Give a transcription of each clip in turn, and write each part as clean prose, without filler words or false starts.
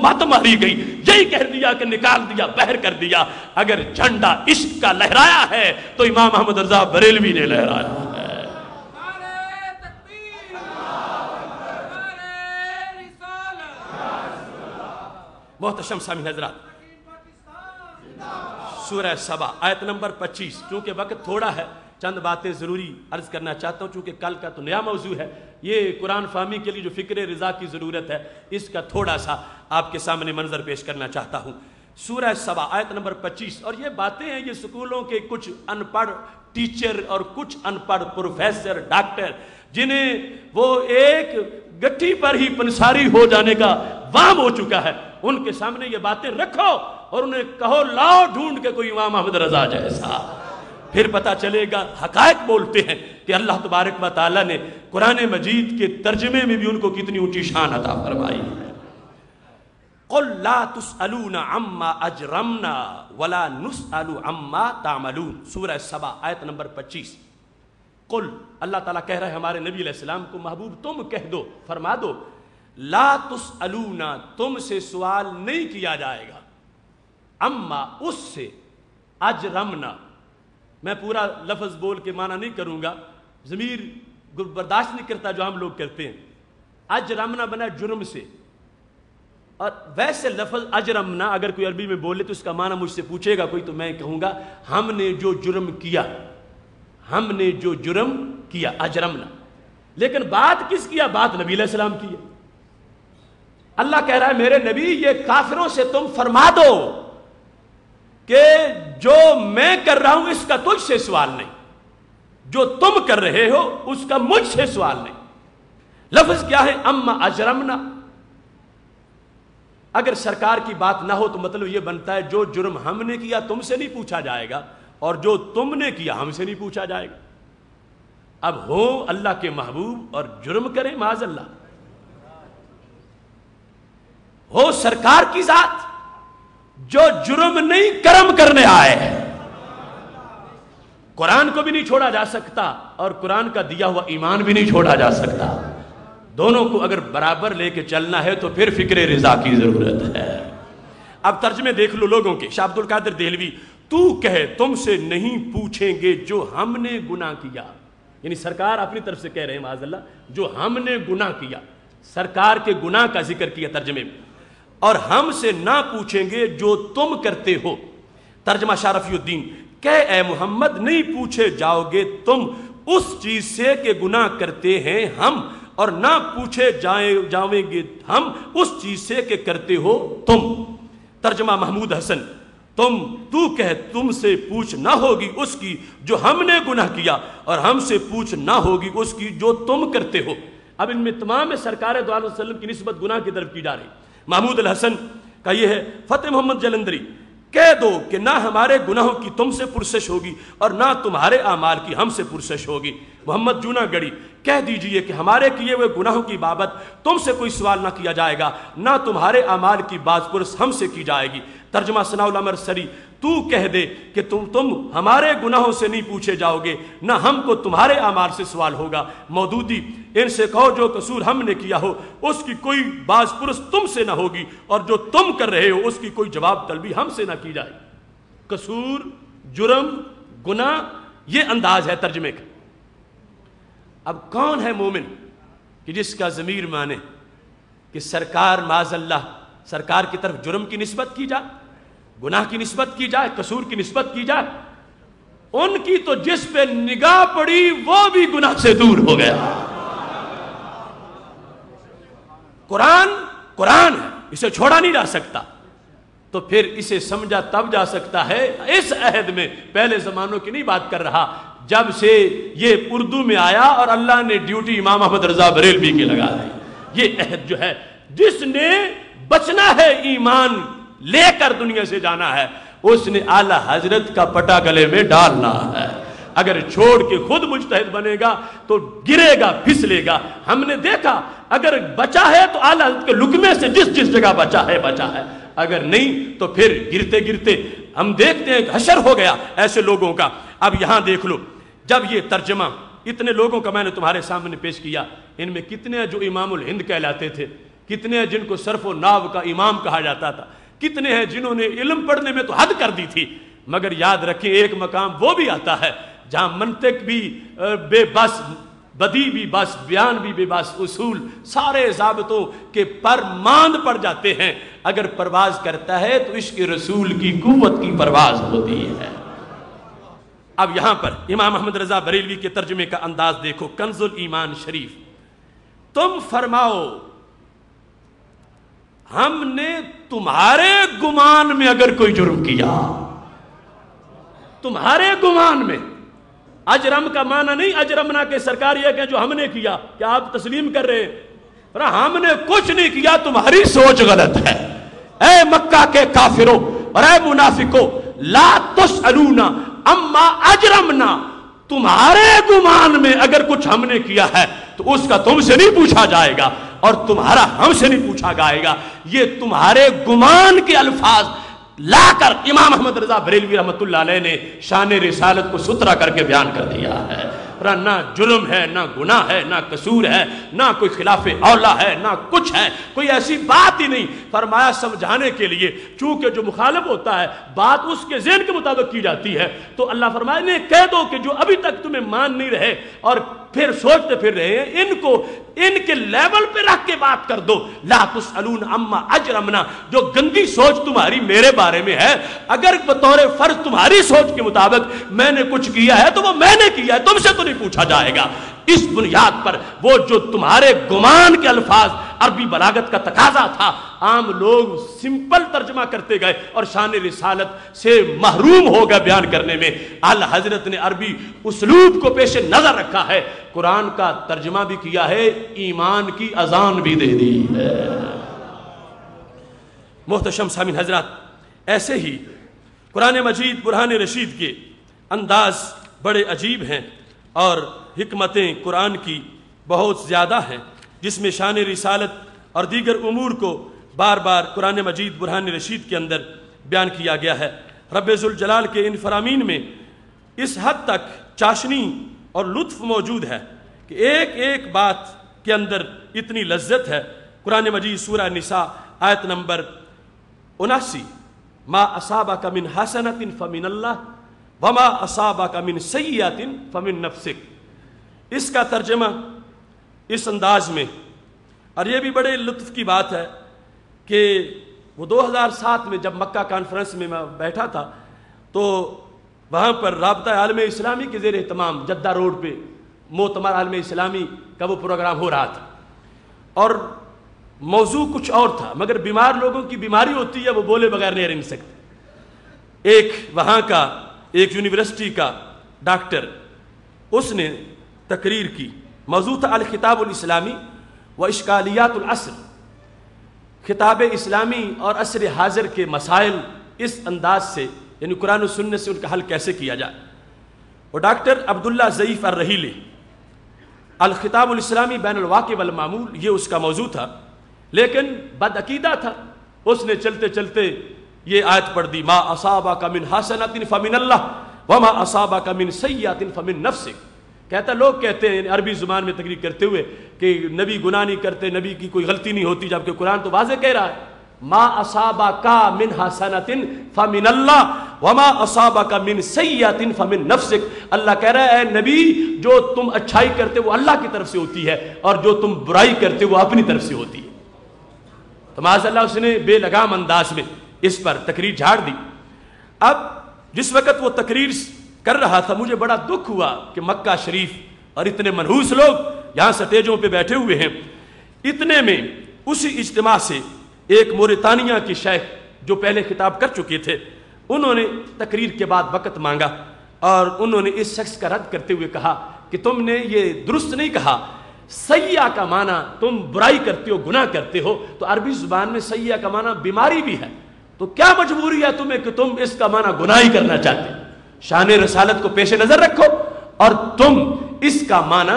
مت ماری گئی، یہی کہہ دیا کہ نکال دیا، بہر کر دیا۔ اگر جھنڈا عشق کا لہرایا ہے تو امام احمد رضا بریلوی نے لہرایا ہے۔ محتشم سامعین حضرات، سورہ سبا آیت نمبر 25، چونکہ وقت تھوڑا ہے چند باتیں ضروری عرض کرنا چاہتا ہوں، چونکہ کل کا تو نیا موضوع ہے، یہ قرآن فہمی کے لیے جو فکر رضا کی ضرورت ہے اس کا تھوڑا سا آپ کے سامنے منظر پیش کرنا چاہتا ہوں۔ سورہ سبا آیت نمبر 25، اور یہ باتیں ہیں یہ سکولوں کے کچھ ان پڑھ ٹیچر اور کچھ ان پڑھ پروفیسر ڈاکٹر جنہیں وہ ایک گٹھی پر ہی پنساری ہو جانے کا وام ہو چکا ہے، ان کے سامنے یہ باتیں رکھو اور انہیں کہو لاؤ ڈھونڈ کے کوئی امام احمد رضا جیسا، پھر پتہ چلے گا۔ حقائق بولتے ہیں کہ اللہ تبارک و تعالیٰ نے قرآن مجید کے ترجمے میں بھی ان کو کتنی اونچی شان عطا فرمائی ہے۔ قُلْ لَا تُسْأَلُونَ عَمَّا أَجْرَمْنَا وَلَا نُسْأَلُ عَمَّا تَعْمَلُونَ، سورہ سبا آیت نمبر 25۔ قل، اللہ تعالیٰ کہہ رہے ہیں ہمارے نبی علیہ السلام کو، محبوب تم کہہ دو، فرما دو، لا تسألون، تم سے سوال نہیں کیا جائے گا، اما اس سے، اجرمنا، میں پورا لفظ بول کے معنی نہیں کروں گا، ضمیر برداشت نہیں کرتا جو ہم لوگ کرتے ہیں۔ اجرمنا بنا جرم سے، اور ویسے لفظ اجرمنا اگر کوئی عربی میں بولے تو اس کا معنی مجھ سے پوچھے گا کوئی تو میں کہوں گا ہم نے جو جرم کیا، ہم نے جو جرم کیا، اجرمنا۔ لیکن بات کس کیا؟ بات نبی علیہ السلام کی ہے۔ اللہ کہہ رہا ہے میرے نبی یہ کافروں سے تم فرما دو کہ جو میں کر رہا ہوں اس کا تجھ سے سوال نہیں، جو تم کر رہے ہو اس کا مجھ سے سوال نہیں۔ لفظ کیا ہے؟ اما اجرمنا۔ اگر سرکار کی بات نہ ہو تو مطلب یہ بنتا ہے جو جرم ہم نے کیا تم سے نہیں پوچھا جائے گا، اور جو تم نے کیا ہم سے نہیں پوچھا جائے گا۔ اب ہو اللہ کے محبوب اور جرم کریں معاذ اللہ، ہو سرکار کی ذات جو جرم نہیں کرم کرنے آئے ہیں۔ قرآن کو بھی نہیں چھوڑا جا سکتا اور قرآن کا دیا ہوا ایمان بھی نہیں چھوڑا جا سکتا، دونوں کو اگر برابر لے کے چلنا ہے تو پھر فکر رضا کی ضرورت ہے۔ اب ترجمے دیکھ لو لوگوں کے۔ شاہ عبد القادر دہلوی، تو کہے تم سے نہیں پوچھیں گے جو ہم نے گناہ کیا، یعنی سرکار اپنی طرف سے کہہ رہے ہیں معاذ اللہ جو ہم نے گناہ کیا، سرکار کے گناہ کا ذکر کیا ترجمے میں، اور ہم سے نہ پوچھیں گے جو تم کرتے ہو۔ ترجمہ شاہ رفیع الدین، کہ اے محمد نہیں پوچھے جاؤ گے تم اس چیز سے کہ گناہ کرتے ہیں ہم، اور نہ پوچھے جاؤیں گے ہم اس چیز سے کہ کرتے ہو تم۔ ترجمہ محمود حسن، تو کہہ تم سے پوچھ نہ ہوگی اس کی جو ہم نے گناہ کیا، اور ہم سے پوچھ نہ ہوگی اس کی جو تم کرتے ہو۔ اب ان میں تمام سرکار دو علیہ وسلم کی نسبت گناہ کی طرف کی جا رہی۔ محمود الحسن کا یہ ہے، فتح محمد جلندری، کہہ دو کہ نہ ہمارے گناہوں کی تم سے پرسش ہوگی اور نہ تمہارے اعمال کی ہم سے پرسش ہوگی۔ محمد جونا گڑی، کہہ دیجئے کہ ہمارے کیے ہوئے گناہوں کی بابت تم سے کوئی سوال نہ کیا جائے گا، نہ تمہارے اعمال کی باز پرس ہم سے کی جائے گی۔ ترجمہ ثناء الامر سری، تو کہہ دے کہ تم ہمارے گناہوں سے نہیں پوچھے جاؤ گے، نہ ہم کو تمہارے اعمال سے سوال ہوگا۔ مودودی، ان سے کہو جو قصور ہم نے کیا ہو اس کی کوئی باز پرس تم سے نہ ہوگی، اور جو تم کر رہے ہو اس کی کوئی جواب طلبی ہم سے نہ کی جائے۔ قصور، جرم، گناہ، یہ انداز ہے ترجمے کا۔ اب کون ہے مومن کہ جس کا ضمیر مانے کہ سرکار معاذ اللہ سرکار کی طرف جرم کی نسبت کی جائے، گناہ کی نسبت کی جائے، قصور کی نسبت کی جائے؟ ان کی تو جس پہ نگاہ پڑی وہ بھی گناہ سے دور ہو گیا۔ قرآن ہے، اسے چھوڑا نہیں جا سکتا، تو پھر اسے سمجھا تب جا سکتا ہے اس عہد میں، پہلے زمانوں کی نہیں بات کر رہا، جب سے یہ اردو میں آیا اور اللہ نے ڈیوٹی امام احمد رضا بریلوی کی لگا دی۔ یہ عہد جو ہے، جس نے بچنا ہے ایمان لے کر دنیا سے جانا ہے، اس نے اعلیٰ حضرت کا پٹا گلے میں ڈالنا ہے۔ اگر چھوڑ کے خود مجتہد بنے گا تو گرے گا، پھسلے گا۔ ہم نے دیکھا اگر بچا ہے تو اعلیٰ حضرت کے لقمے سے جس جگہ بچا ہے بچا ہے، اگر نہیں تو پھر گرتے گرتے ہم دیکھتے ہیں حشر ہو گیا ایسے لوگوں کا۔ اب یہاں دیکھ لو، جب یہ ترجمہ اتنے لوگوں کا میں نے تمہارے سامنے پیش کیا، ان میں کتنے جو امام الہند کہلاتے تھے، کتنے ہیں جن کو صرف و نحو کا امام کہا جاتا تھا، کتنے ہیں جنہوں نے علم پڑھنے میں تو حد کر دی تھی، مگر یاد رکھیں ایک مقام وہ بھی آتا ہے جہاں منطق بھی بے بس، بدی بھی بس، بیان بھی بے بس، اصول سارے ضابطوں کے پر ماند پڑ جاتے ہیں۔ اگر پرواز کرتا ہے تو عشق رسول کی قوت کی پرواز ہوتی ہے۔ اب یہاں پر امام احمد رضا بریلوی کے ترجمے کا انداز دیکھو، کنز الایمان شریف، تم فرماؤ ہم نے تمہارے گمان میں اگر کوئی جرم کیا، تمہارے گمان میں، اجرم کا معنی نہیں اجرمنا کے سرکار یہ کہ جو ہم نے کیا، کیا آپ تسلیم کر رہے ہیں؟ ہم نے کچھ نہیں کیا، تمہاری سوچ غلط ہے۔ اے مکہ کے کافروں اور اے منافقوں، لا تسألون اما اجرمنا، تمہارے گمان میں اگر کچھ ہم نے کیا ہے تو اس کا تم سے نہیں پوچھا جائے گا اور تمہارا ہم سے نہیں پوچھا جائے گا۔ یہ تمہارے گمان کے الفاظ لا کر امام احمد رضا بریلوی رحمۃ اللہ علیہ نے شان رسالت کو ستھرا کر کے بیان کر دیا ہے۔ نہ جرم ہے، نہ گناہ ہے، نہ قصور ہے، نہ کوئی خلاف اولا ہے، نہ کچھ ہے، کوئی ایسی بات ہی نہیں۔ فرمایا سمجھانے کے لیے، چونکہ جو مخالف ہوتا ہے بات اس کے ذہن کے مطابق کی جاتی ہے، تو اللہ فرمایا انہیں کہہ دو کہ جو ابھی تک تمہیں مان نہیں رہے اور پھر سوچتے پھر رہے ہیں، ان کو ان کے لیول پہ رکھ کے بات کر دو۔ لا تسألون اما اجرمنا، جو گندی سوچ تمہاری میرے بارے میں ہے، اگر بطور فرض تمہاری سوچ کے مطابق میں نے کچھ کیا ہے تو وہ میں نے کیا ہے، تم سے تو نہیں پوچھا جائے گا۔ اس بنیاد پر وہ جو تمہارے گمان کے الفاظ عربی بلاغت کا تقاضا تھا، عام لوگ سمپل ترجمہ کرتے گئے اور شان رسالت سے محروم ہو گئے بیان کرنے میں۔ اعلی حضرت نے عربی اسلوب کو پیش نظر رکھا ہے، قرآن کا ترجمہ بھی کیا ہے، ایمان کی اذان بھی دے دی ہے۔ محتشم سامعین حضرات، ایسے ہی قرآن مجید برہان رشید کے انداز بڑے عجیب ہیں اور حکمتیں قرآن کی بہت زیادہ ہیں، جس میں شان رسالت اور دیگر امور کو بار بار قرآن مجید برہان رشید کے اندر بیان کیا گیا ہے۔ رب ذوالجلال کے ان فرامین میں اس حد تک چاشنی اور لطف موجود ہے کہ ایک ایک بات کے اندر اتنی لذت ہے۔ قرآن مجید سورہ نساء آیت نمبر 79، ما اصابک من حسنۃ فمن اللہ وما اصابک من سیئۃ فمن نفسک، اس کا ترجمہ اس انداز میں، اور یہ بھی بڑے لطف کی بات ہے کہ وہ 2007 میں جب مکہ کانفرنس میں میں بیٹھا تھا تو وہاں پر رابطہ عالم اسلامی کے زیر اہتمام جدہ روڈ پہ معتمر عالم اسلامی کا وہ پروگرام ہو رہا تھا، اور موضوع کچھ اور تھا، مگر بیمار لوگوں کی بیماری ہوتی ہے وہ بولے بغیر نہیں رہ سکتے۔ ایک وہاں کا ایک یونیورسٹی کا ڈاکٹر، اس نے تقریر کی، موضوع تھا الخطاب الاسلامی و اشکالیات العصر، خطاب اسلامی اور عصر حاضر کے مسائل اس انداز سے، یعنی قرآن و سنت سے ان کا حل کیسے کیا جائے۔ اور ڈاکٹر عبداللہ ضعیف الرحیلی، الخطاب الاسلامی بین الواقع والمعمول، یہ اس کا موضوع تھا، لیکن بدعقیدہ تھا۔ اس نے چلتے چلتے یہ آیت پڑھ دی، ما اصابک من حسنۃ فمن اللہ وما اصابک من سیئۃ فمن نفسک۔ کہتا لوگ کہتے ہیں عربی زبان میں تقریر کرتے ہوئے کہ نبی گناہ نہیں کرتے، نبی کی کوئی غلطی نہیں ہوتی، جبکہ قرآن تو واضح کہہ رہا ہے ما اصابک من حسنۃ فمن اللہ وما اصابک من سیئۃ فمن نفسک۔ اللہ کہہ رہا ہے اے نبی، جو تم اچھائی کرتے وہ اللہ کی طرف سے ہوتی ہے اور جو تم برائی کرتے وہ اپنی طرف سے ہوتی ہے۔ تو معاذ اللہ اس نے بے لگام انداز میں اس پر تقریر جھاڑ دی۔ اب جس وقت وہ تقریر کر رہا تھا مجھے بڑا دکھ ہوا کہ مکہ شریف اور اتنے منحوس لوگ یہاں سٹیجوں پہ بیٹھے ہوئے ہیں، اتنے میں اسی اجتماع سے ایک موریتانیہ کی شیخ جو پہلے خطاب کر چکے تھے، انہوں نے تقریر کے بعد وقت مانگا اور انہوں نے اس شخص کا رد کرتے ہوئے کہا کہ تم نے یہ درست نہیں کہا، سیئہ کا معنی تم برائی کرتے ہو، گناہ کرتے ہو، تو عربی زبان میں سیئہ کا معنی بیماری بھی ہے، تو کیا مجبوری ہے تمہیں کہ تم اس کا معنی گناہ ہی کرنا چاہتے ہو؟ شان رسالت کو پیش نظر رکھو اور تم اس کا معنی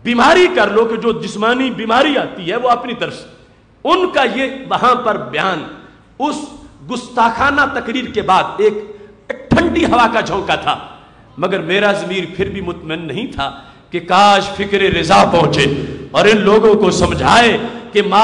بیماری کر لو کہ جو جسمانی بیماری آتی ہے وہ اپنی طرف سے۔ ان کا یہ وہاں پر بیان اس گستاخانہ تقریر کے بعد ایک ٹھنڈی ہوا کا جھونکا تھا، مگر میرا ضمیر پھر بھی مطمئن نہیں تھا کہ کاش فکر رضا پہنچے اور ان لوگوں کو سمجھائے کہ ما